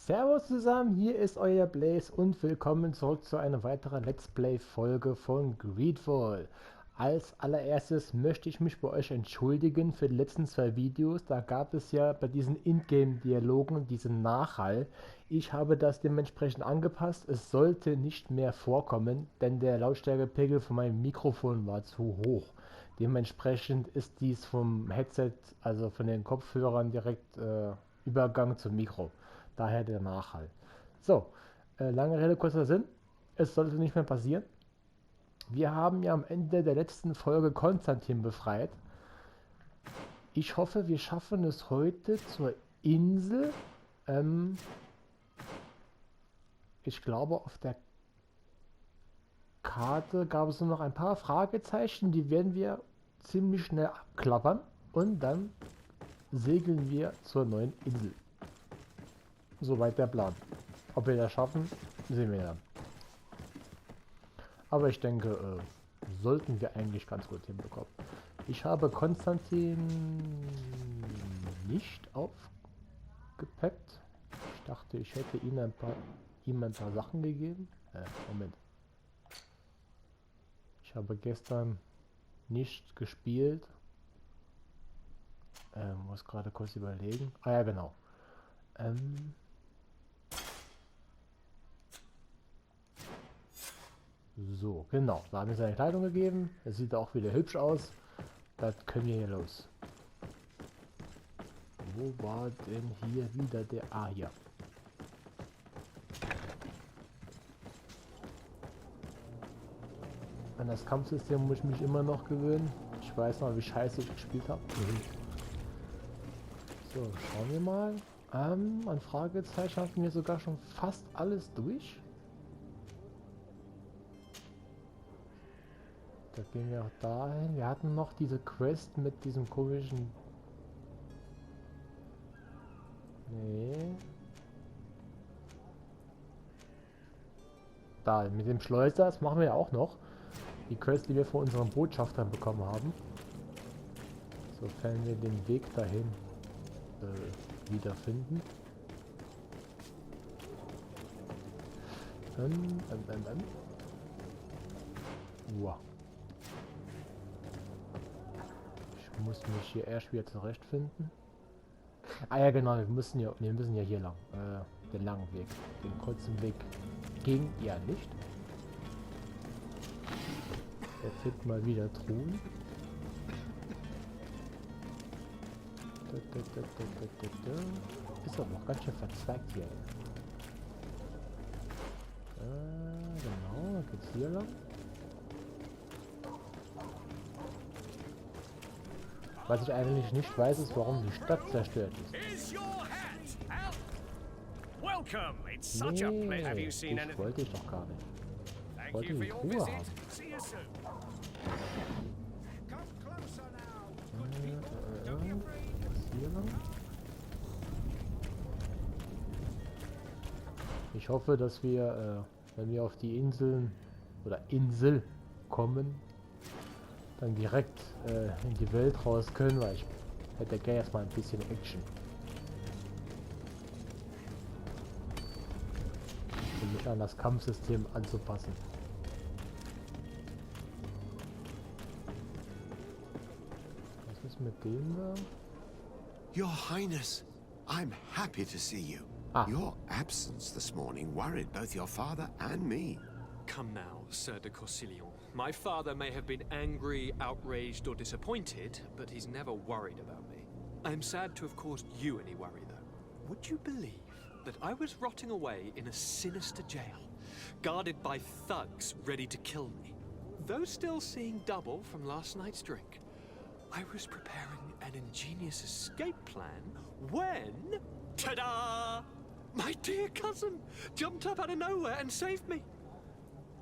Servus zusammen, hier ist euer Blaze und willkommen zurück zu einer weiteren Let's Play Folge von GreedFall. Als allererstes möchte ich mich bei euch entschuldigen für die letzten zwei Videos. Da gab es ja bei diesen Ingame-Dialogen diesen Nachhall. Ich habe das dementsprechend angepasst. Es sollte nicht mehr vorkommen, denn der Lautstärkepegel von meinem Mikrofon war zu hoch. Dementsprechend ist dies vom Headset, also von den Kopfhörern, direkt Übergang zum Mikro. Daher der Nachhall. So, lange Rede, kurzer Sinn. Es sollte nicht mehr passieren. Wir haben ja am Ende der letzten Folge Konstantin befreit. Ich hoffe, wir schaffen es heute zur Insel. Ich glaube, auf der Karte gab es nur noch ein paar Fragezeichen. Die werden wir ziemlich schnell abklappern. Und dann segeln wir zur neuen Insel. Soweit der Plan. Ob wir das schaffen, sehen wir dann. Aber ich denke, sollten wir eigentlich ganz gut hinbekommen. Ich habe Konstantin nicht aufgepeppt. Ich dachte, ich hätte ihm ein paar Sachen gegeben. Moment. Ich habe gestern nicht gespielt. Muss gerade kurz überlegen. Ah ja, genau. So, genau. Da haben wir seine Kleidung gegeben. Er sieht auch wieder hübsch aus. Das können wir hier los. Wo war denn hier wieder der... Ah, hier. An das Kampfsystem muss ich mich immer noch gewöhnen. Ich weiß noch, wie scheiße ich gespielt habe. So, schauen wir mal. An Fragezeichen hatten wir sogar schon fast alles durch. Da gehen wir auch dahin. Wir hatten noch diese Quest mit diesem komischen... Nee. Da, mit dem Schleuser, das machen wir ja auch noch. Die Quest, die wir von unseren Botschaftern bekommen haben. Sofern wir den Weg dahin wiederfinden. Wow. Ich muss mich hier erst wieder zurechtfinden. Ah ja, genau, wir müssen ja hier lang. Den langen Weg. Den kurzen Weg ging ja nicht. Er findet mal wieder Truhen. Ist aber noch ganz schön verzweigt hier. Genau, dann geht's hier lang. Was ich eigentlich nicht weiß, ist, warum die Stadt zerstört ist. Nee, das wollte ich doch gar nicht. Ich wollte die Truhe haben. Hier lang. Ich hoffe, dass wir, wenn wir auf die Inseln oder Insel kommen, dann direkt in die Welt raus können, weil ich hätte gerne erstmal ein bisschen Action. Um mich an das Kampfsystem anzupassen. Was ist mit dem da? Your Highness, I'm happy to see you. Your absence this morning worried both your father and me. Come now, Sir de Corsillon. My father may have been angry, outraged, or disappointed, but he's never worried about me. I am sad to have caused you any worry, though. Would you believe that I was rotting away in a sinister jail, guarded by thugs ready to kill me? Though still seeing double from last night's drink, I was preparing an ingenious escape plan when... Ta-da! My dear cousin jumped up out of nowhere and saved me.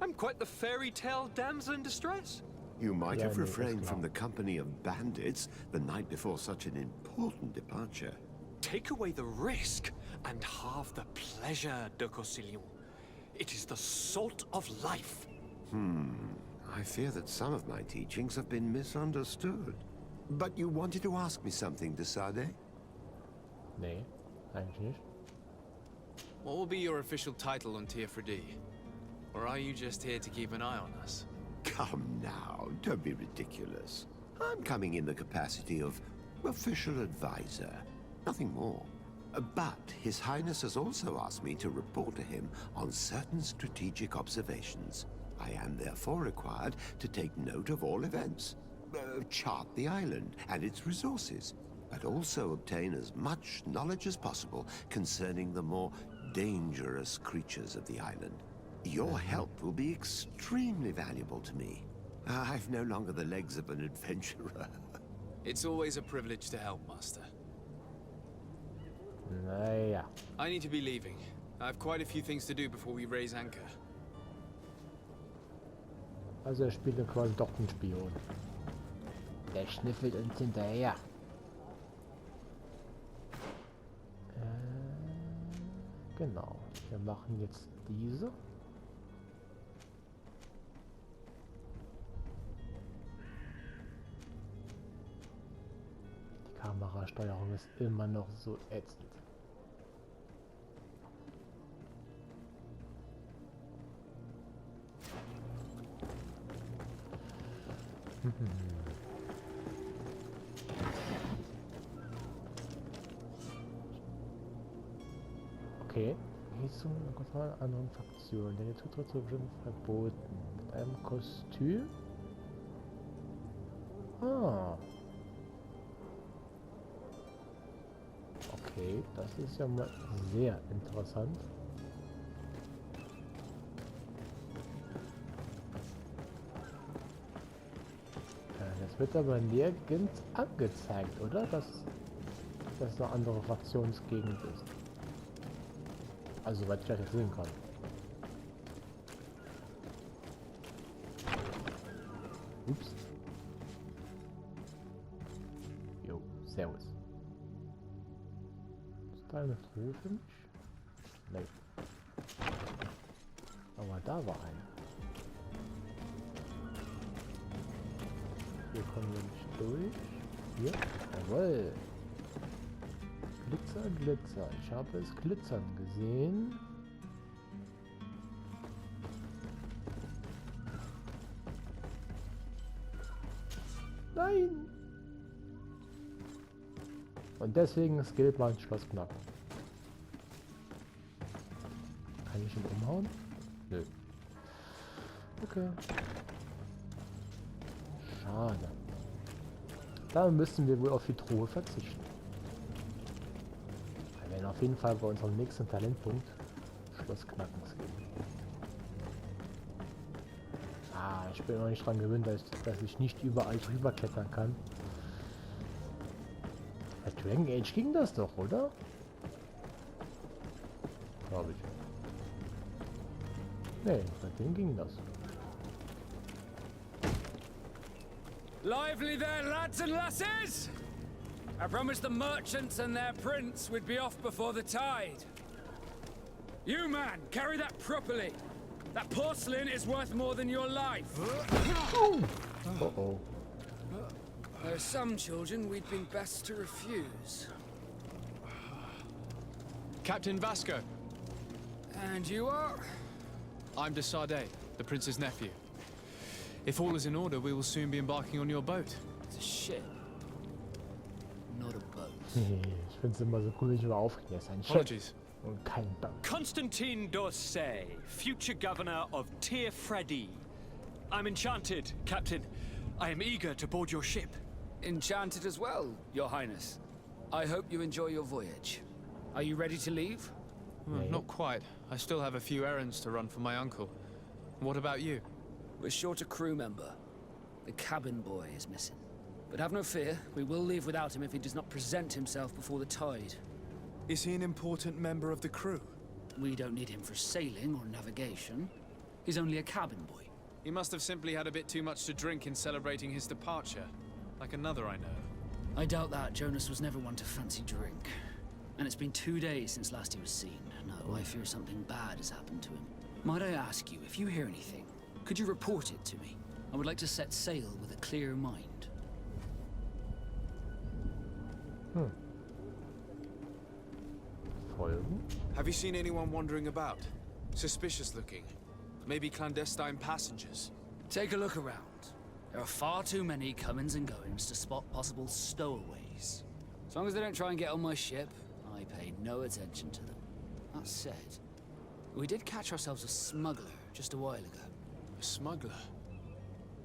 I'm quite the fairy tale damsel in distress. You might have refrained from the company of bandits the night before such an important departure. Take away the risk and halve the pleasure, de Corsillon. It is the salt of life. I fear that some of my teachings have been misunderstood. But you wanted to ask me something, de Sade? Nee, eigentlich nicht. What will be your official title on Tier 3D? Or are you just here to keep an eye on us? Come now, don't be ridiculous. I'm coming in the capacity of official advisor, nothing more. But His Highness has also asked me to report to him on certain strategic observations. I am therefore required to take note of all events, chart the island and its resources, but also obtain as much knowledge as possible concerning the more dangerous creatures of the island. Your help will be extremely valuable to me. I've no longer the legs of an adventurer. It's always a privilege to help, Master. Naja. I need to be leaving. I have quite a few things to do before we raise anchor. Also er spielt quasi doch einen Spion. Der schnüffelt uns hinterher. Genau. Wir machen jetzt diese. Die Kamerasteuerung ist immer noch so ätzend. Okay. Zu einer anderen Fraktion. Der Zutritt zu bestimmt verboten. Mit einem Kostüm? Ah. Okay, das ist ja mal sehr interessant. Das wird aber nirgends angezeigt, oder? Dass das eine andere Fraktionsgegend ist. Also, soweit ich das jetzt sehen kann. Ups. Jo, servus. Ist da eine Truhe für mich? Nein. Aber da war eine. Hier kommen wir nicht durch. Hier. Jawohl. Glitzer, Glitzer. Ich habe es glitzern gesehen. Nein! Und deswegen skillt mein Schloss knapp. Kann ich ihn umhauen? Nö. Okay. Schade. Da müssen wir wohl auf die Truhe verzichten. Wir werden auf jeden Fall bei unserem nächsten Talentpunkt Schlossknackens geben. Ah, ich bin noch nicht dran gewöhnt, dass ich nicht überall drüber klettern kann. Bei Dragon Age ging das doch, oder? Glaube ich. Nee, bei dem ging das. Lively there, lads and lasses! I promised the merchants and their prince we'd be off before the tide. You, man, carry that properly. That porcelain is worth more than your life. Uh-oh. There are some children we'd been best to refuse. Captain Vasco. And you are? I'm de Sardet, the prince's nephew. If all is in order, we will soon be embarking on your boat. It's a ship. Not a boat. Ich finde es immer so cool, ich war aufgeregt. Er ist ein Schiff Apologies. und kein Boot. Constantine d'Orsay, future governor of Tier 3D. I'm enchanted, Captain. I am eager to board your ship. Enchanted as well, Your Highness. I hope you enjoy your voyage. Are you ready to leave? Well, not quite. I still have a few errands to run for my uncle. What about you? We're short a crew member. The cabin boy is missing. But have no fear, we will leave without him if he does not present himself before the tide. Is he an important member of the crew? We don't need him for sailing or navigation. He's only a cabin boy. He must have simply had a bit too much to drink in celebrating his departure. Like another I know. I doubt that. Jonas was never one to fancy drink. And it's been 2 days since last he was seen. No, I fear something bad has happened to him. Might I ask you, if you hear anything, could you report it to me? I would like to set sail with a clear mind. folgen. Have you seen anyone wandering about? Suspicious looking. Maybe clandestine passengers. Take a look around. There are far too many comings and goings to spot possible stowaways. As long as they don't try and get on my ship, I pay no attention to them. That said, we did catch ourselves a smuggler just a while ago. A smuggler?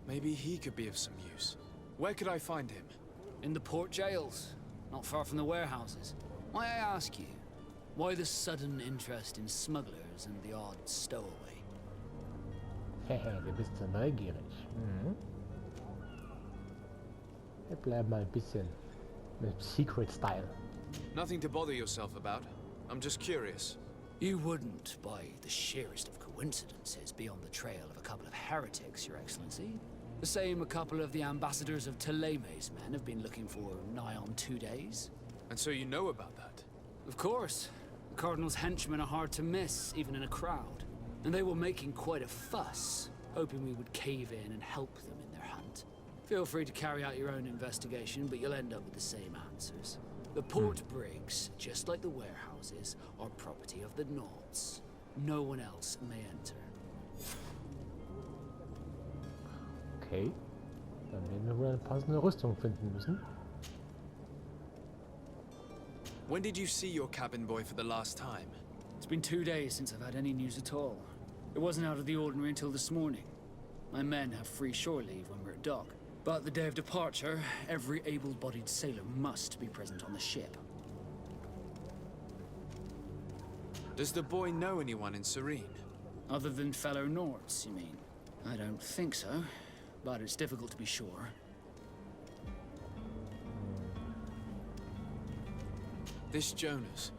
Maybe he could be of some use. Where could I find him? In the port jails, not far from the warehouses. Might I ask you, why the sudden interest in smugglers and the odd stowaway? Hehe, du bist so neugierig. Mhm. Wir bleiben mal ein bisschen mit Secret Style. Nothing to bother yourself about. I'm just curious. You wouldn't, by the sheerest of coincidences, be on the trail of a couple of heretics, Your Excellency. The same a couple of the ambassadors of Teleme's men have been looking for nigh on 2 days. And so you know about that? Of course. The Cardinal's henchmen are hard to miss, even in a crowd. And they were making quite a fuss, hoping we would cave in and help them in their hunt. Feel free to carry out your own investigation, but you'll end up with the same answers. The port brigs, just like the warehouses, are property of the Nauts. No one else may enter. Okay. Dann werden wir wohl eine passende Rüstung finden müssen. When did you see your cabin boy for the last time? It's been 2 days since I've had any news at all. It wasn't out of the ordinary until this morning. My men have free shore leave when we're at dock. But the day of departure, every able-bodied sailor must be present on the ship. Does the boy know anyone in Serene? Other than fellow Nords, you mean? I don't think so, but it's difficult to be sure. This Jonas,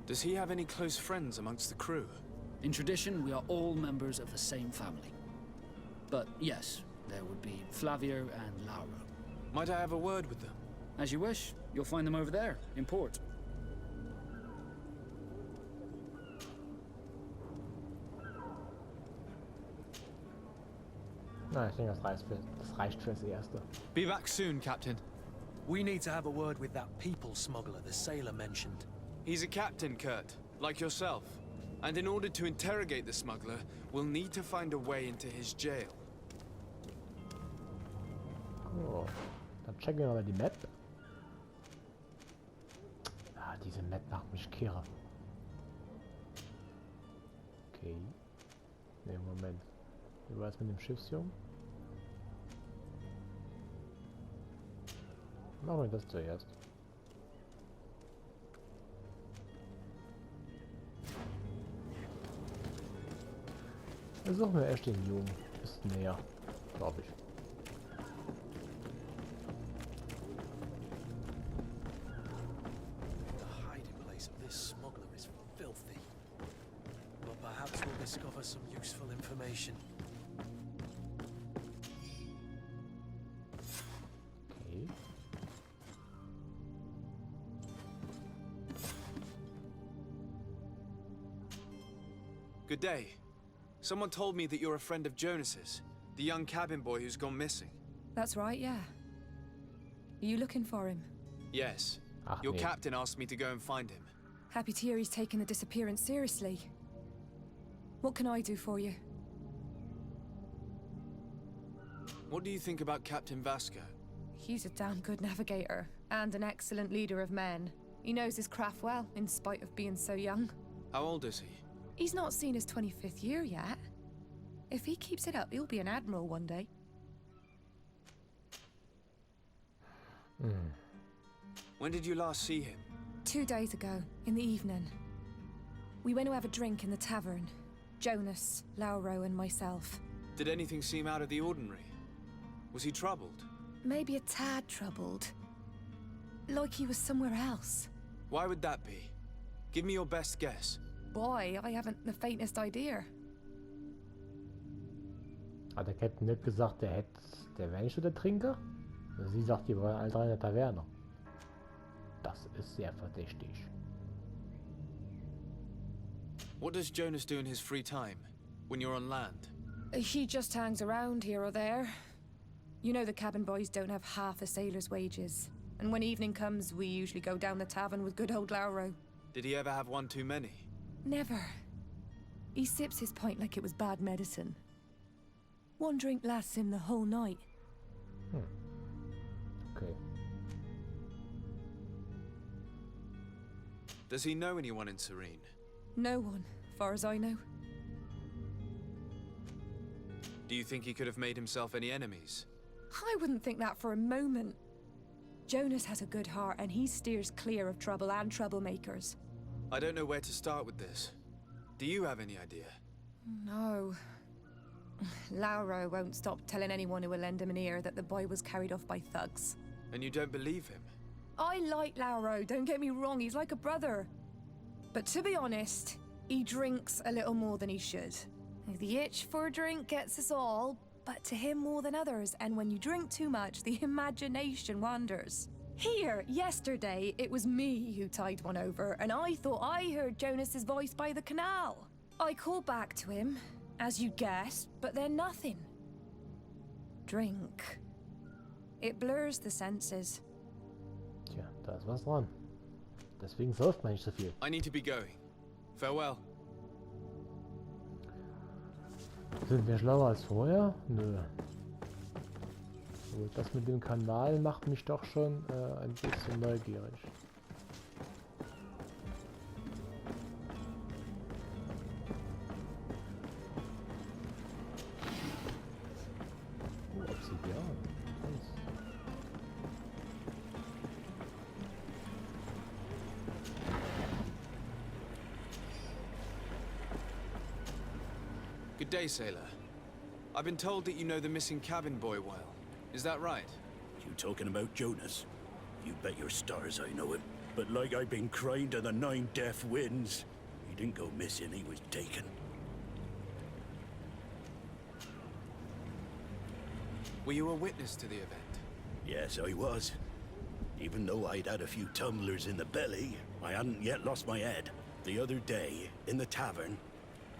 does he have any close friends amongst the crew? In tradition, we are all members of the same family. But yes, there would be Flavio and Lauro. Might I have a word with them? As you wish. You'll find them over there, in port. Na, ich denke, das reicht fürs Erste. Be back soon, Captain. We need to have a word with that people smuggler the sailor mentioned. He's a captain, Kurt, like yourself. And in order to interrogate the smuggler, we'll need to find a way into his jail. Oh, dann checken wir mal die Map. Ah, diese Map macht mich kirre. Okay. Ne, Moment. Wie war es mit dem Schiffsjungen? Machen wir das zuerst. Versuchen wir erst den Jungen. Ist näher, glaube ich. The hiding place of this smuggler is filthy. But perhaps we'll discover some useful information. Okay. Good day. Someone told me that you're a friend of Jonas's, the young cabin boy who's gone missing. That's right, yeah. Are you looking for him? Yes. Ach, Your nee. captain asked me to go and find him. Happy to hear he's taken the disappearance seriously. What can I do for you? What do you think about Captain Vasco? He's a damn good navigator, and an excellent leader of men. He knows his craft well, in spite of being so young. How old is he? He's not seen his 25th year yet. If he keeps it up, he'll be an admiral one day. When did you last see him? 2 days ago, in the evening. We went to have a drink in the tavern. Jonas, Lauro, and myself. Did anything seem out of the ordinary? Was he troubled? Maybe a tad troubled. Like he was somewhere else. Why would that be? Give me your best guess. Boy, I haven't the faintest idea. Hat der Captain nicht gesagt, der wäre nicht so der Trinker? Sie sagt, die waren alle drei in der Taverne. Das ist sehr verdächtig. What does Jonas do in his free time, when you're on land? He just hangs around here or there. You know the cabin boys don't have half a sailor's wages. And when evening comes, we usually go down the tavern with good old Lauro. Did he ever have one too many? Never. He sips his pint like it was bad medicine. One drink lasts him the whole night. Okay. Does he know anyone in Serene? No one, far as I know. Do you think he could have made himself any enemies? I wouldn't think that for a moment. Jonas has a good heart and he steers clear of trouble and troublemakers. I don't know where to start with this. Do you have any idea? No. Lauro won't stop telling anyone who will lend him an ear that the boy was carried off by thugs. And you don't believe him? I like Lauro, don't get me wrong, he's like a brother. But to be honest, he drinks a little more than he should. The itch for a drink gets us all, but to him more than others, and when you drink too much, the imagination wanders. Here, yesterday, it was me who tied one over, and I thought I heard Jonas's voice by the canal. I called back to him, as you guessed, but then nothing. Drink. It blurs the senses. Tja, da ist was dran. Deswegen säuft man nicht so viel. I need to be going. Farewell. Sind wir schlauer als vorher? Nö. So, das mit dem Kanal macht mich doch schon ein bisschen neugierig. Oh, Obsidian. Nice. Good day, sailor. I've been told that you know the missing cabin boy well. Is that right? You talking about Jonas? You bet your stars I know him. But like I've been crying to the 9 deaf winds, he didn't go missing, he was taken. Were you a witness to the event? Yes, I was. Even though I'd had a few tumblers in the belly, I hadn't yet lost my head. The other day, in the tavern,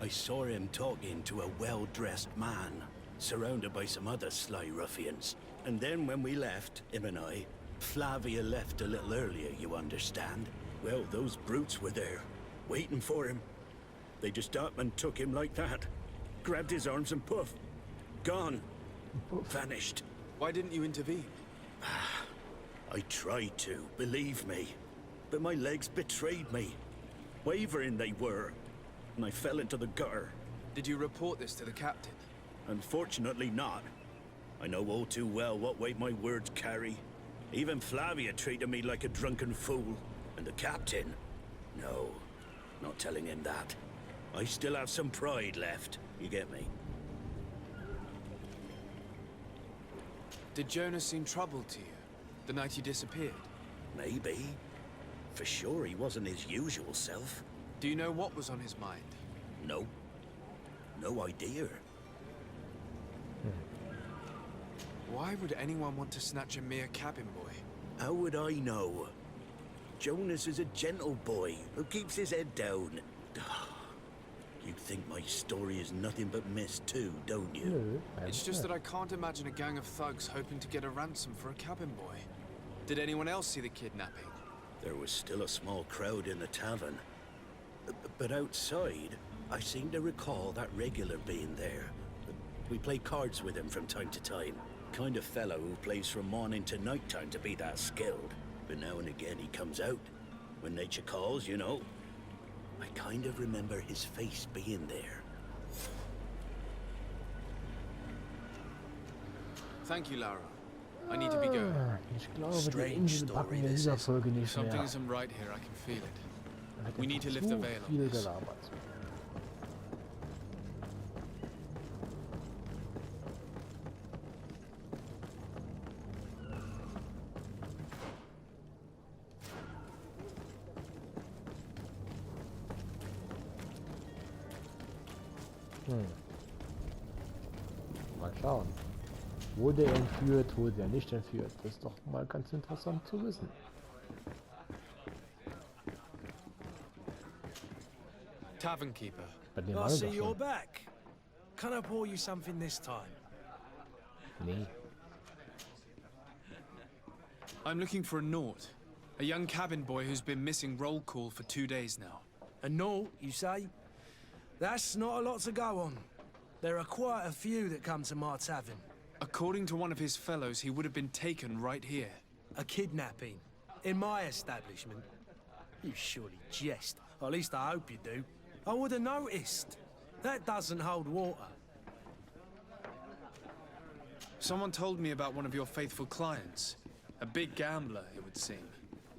I saw him talking to a well-dressed man, surrounded by some other sly ruffians. And then when we left, him and I, Flavia left a little earlier, you understand? Well, those brutes were there, waiting for him. They just up and took him like that. Grabbed his arms and poof, gone. Vanished. Why didn't you intervene? I tried to, believe me. But my legs betrayed me. Wavering they were. And I fell into the gutter. Did you report this to the captain? Unfortunately not. I know all too well what weight my words carry. Even Flavia treated me like a drunken fool. And the captain? No, not telling him that. I still have some pride left. You get me? Did Jonas seem troubled to you, the night he disappeared? Maybe. For sure he wasn't his usual self. Do you know what was on his mind? No. No idea. Why would anyone want to snatch a mere cabin boy? How would I know? Jonas is a gentle boy who keeps his head down. You think my story is nothing but mist too, don't you? Nö, It's just that I can't imagine a gang of thugs hoping to get a ransom for a cabin boy. Did anyone else see the kidnapping? There was still a small crowd in the tavern. But outside, I seem to recall that regular being there. We play cards with him from time to time. Kind of fellow who plays from morning to night time to be that skilled. But now and again he comes out. When nature calls, you know. I kind of remember his face being there. Thank you, Lara. I need to be going. Ich glaube, die Insel packen wir in dieser Folge nicht Something mehr. isn't right here, I can feel it. Er hat We need to einfach lift the so veil on viel this. gelabert. Mal schauen. Wurde er entführt, wurde er nicht entführt? Das ist doch mal ganz interessant zu wissen. Tavern keeper. Bei dem I Mann see doch you're schon. back. Can I pour you something this time? Nee. I'm looking for a Naut. A young cabin boy who's been missing roll call for 2 days now. A naught, you say? That's not a lot to go on. There are quite a few that come to my tavern. According to one of his fellows, he would have been taken right here. A kidnapping? In my establishment? You surely jest. Or at least I hope you do. I would have noticed. That doesn't hold water. Someone told me about one of your faithful clients. A big gambler, it would seem.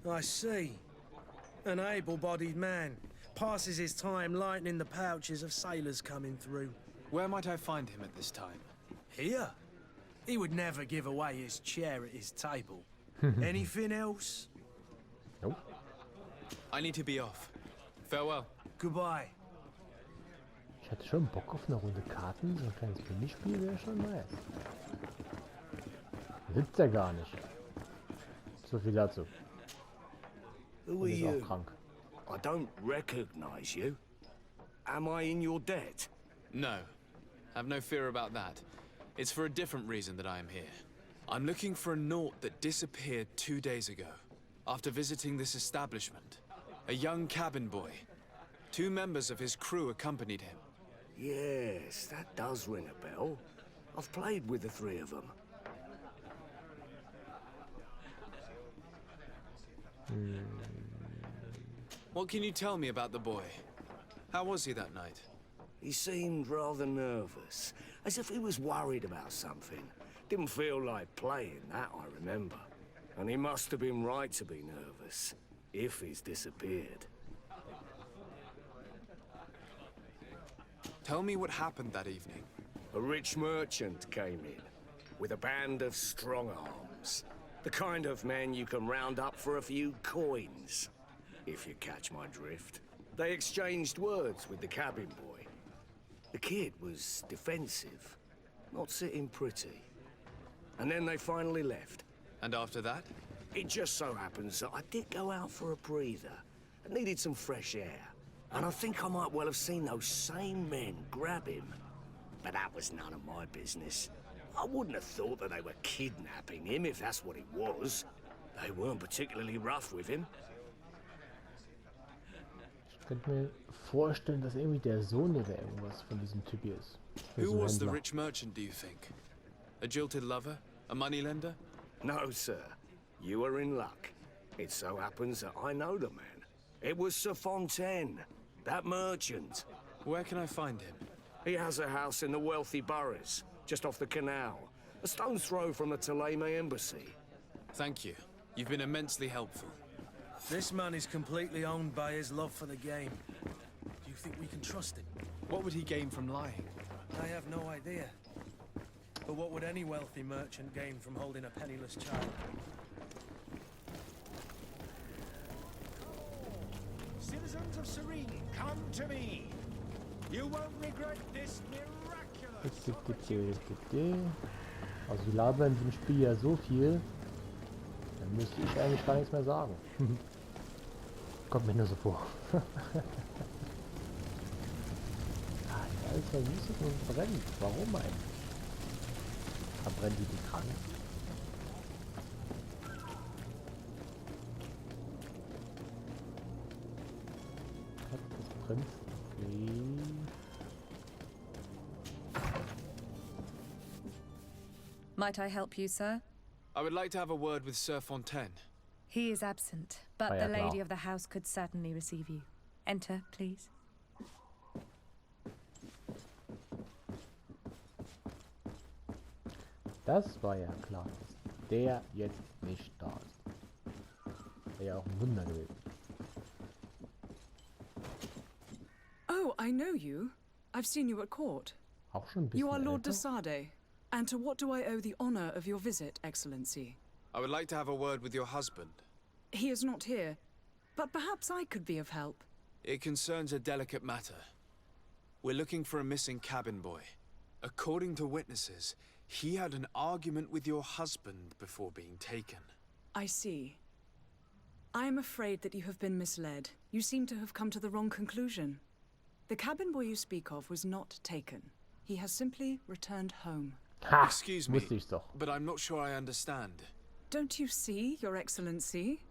I see. An able-bodied man. Passes his time lightening the pouches of sailors coming through. Where might I find him at this time? Here? He would never give away his chair at his table. Anything else? Nope. I need to be off. Farewell. Goodbye. Ich hatte schon Bock auf eine Runde Karten. So ein kleines Minispiel wäre schon nice. Sitzt er gar nicht. So viel dazu. Who Und are ist you? auch krank. I don't recognize you. Am I in your debt? No. Have no fear about that. It's for a different reason that I am here. I'm looking for a naught that disappeared 2 days ago, after visiting this establishment. A young cabin boy. 2 members of his crew accompanied him. Yes, that does ring a bell. I've played with the 3 of them. What can you tell me about the boy? How was he that night? He seemed rather nervous, as if he was worried about something. Didn't feel like playing, that I remember. And he must have been right to be nervous, if he's disappeared. Tell me what happened that evening. A rich merchant came in, with a band of strong arms. The kind of men you can round up for a few coins, if you catch my drift. They exchanged words with the cabin boy. The kid was defensive, not sitting pretty. And then they finally left. And after that? It just so happens that I did go out for a breather. I needed some fresh air. And I think I might well have seen those same men grab him. But that was none of my business. I wouldn't have thought that they were kidnapping him, if that's what it was. They weren't particularly rough with him. Ich könnte mir vorstellen, dass irgendwie der Sohn oder irgendwas von diesem Typ hier ist. Who was the rich merchant, do you think? A jilted lover? A moneylender? No, sir. You are in luck. It so happens that I know the man. It was Sir Fontaine, that merchant. Where can I find him? He has a house in the wealthy boroughs, just off the canal. A stone's throw from the Theleme embassy. Thank you. You've been immensely helpful. This man is completely owned by his love for the game. Do you think we can trust him? What would he gain from lying? I have no idea. But what would any wealthy merchant gain from holding a penniless child? Citizens of Serene, come to me. You won't regret this miraculous. Also die labern in diesem Spiel ja so viel, dann müsste ich eigentlich gar nichts mehr sagen. Kommt mir nur so vor. Ah, alles verwüstet und brennt. Warum eigentlich? Verbrennt die krank? Das brennt. Okay. Might I help you, sir? I would like to have a word with Sir Fontaine. He is absent, but ja, the klar. lady of the house could certainly receive you. Enter, please. Das war ja klar, dass der jetzt nicht da ist. Wäre ja auch ein Wunder gewesen. Oh, I know you. I've seen you at court. Auch schon ein bisschen You are Lord de älter. Sade. And to what do I owe the honor of your visit, Excellency? I would like to have a word with your husband. He is not here, but perhaps I could be of help. It concerns a delicate matter. We're looking for a missing cabin boy. According to witnesses, he had an argument with your husband before being taken. I see. I am afraid that you have been misled. You seem to have come to the wrong conclusion. The cabin boy you speak of was not taken. He has simply returned home. Ha! Excuse me, Wusste ich's doch. but I'm not sure I understand. Don't you see, Your Excellency?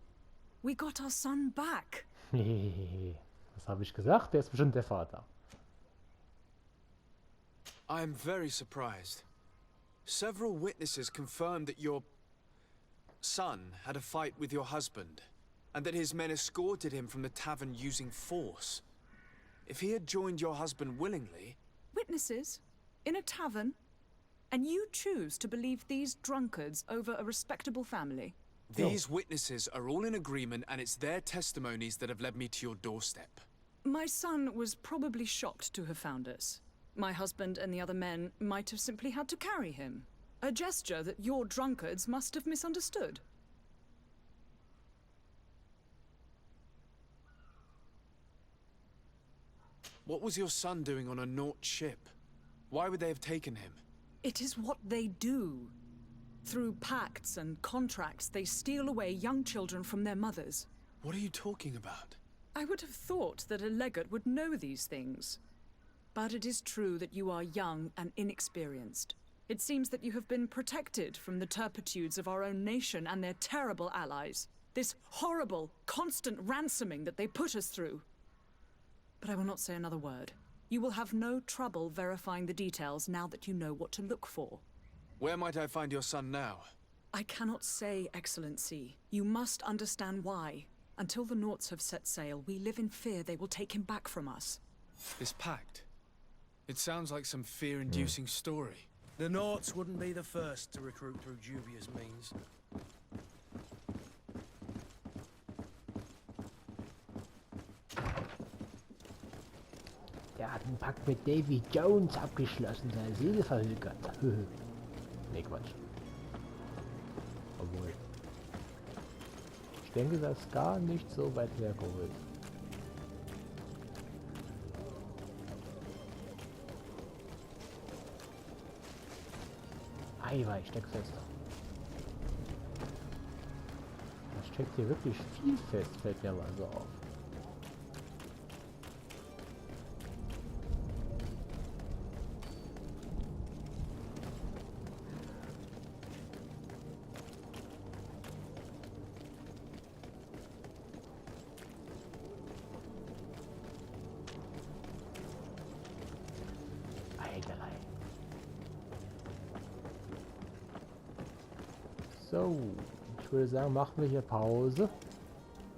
We got our son back. Was habe ich gesagt? Der ist bestimmt der Vater. I am very surprised. Several witnesses confirmed that your son had a fight with your husband, and that his men escorted him from the tavern using force. If he had joined your husband willingly... Witnesses? In a tavern? And you choose to believe these drunkards over a respectable family? These witnesses are all in agreement, and it's their testimonies that have led me to your doorstep. My son was probably shocked to have found us. My husband and the other men might have simply had to carry him. A gesture that your drunkards must have misunderstood. What was your son doing on a Naut ship? Why would they have taken him? It is what they do. Through pacts and contracts, they steal away young children from their mothers. What are you talking about? I would have thought that a legate would know these things. But it is true that you are young and inexperienced. It seems that you have been protected from the turpitudes of our own nation and their terrible allies. This horrible, constant ransoming that they put us through. But I will not say another word. You will have no trouble verifying the details now that you know what to look for. Where might I find your son now? I cannot say, Excellency. You must understand why. Until the Nauts have set sail, we live in fear they will take him back from us. This pact? It sounds like some fear-inducing story. The Nauts wouldn't be the first to recruit through dubious means. Der hat einen Pakt mit Davy Jones abgeschlossen, seine Seele verhökert. Nee, Quatsch. Obwohl. Ich denke, das ist gar nicht so weit hergeholt. Eiweiß steckt fester. Das steckt hier wirklich viel fest, fällt mir mal so auf. So, ich würde sagen, machen wir hier Pause.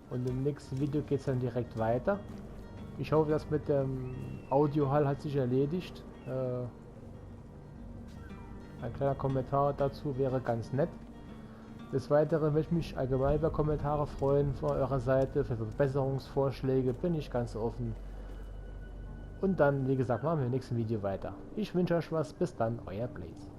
Und im nächsten Video geht es dann direkt weiter. Ich hoffe, das mit dem Audiohall hat sich erledigt. Ein kleiner Kommentar dazu wäre ganz nett. Des Weiteren möchte ich mich allgemein über Kommentare freuen von eurer Seite. Für Verbesserungsvorschläge bin ich ganz offen. Und dann, wie gesagt, machen wir im nächsten Video weiter. Ich wünsche euch was. Bis dann, euer Blaze.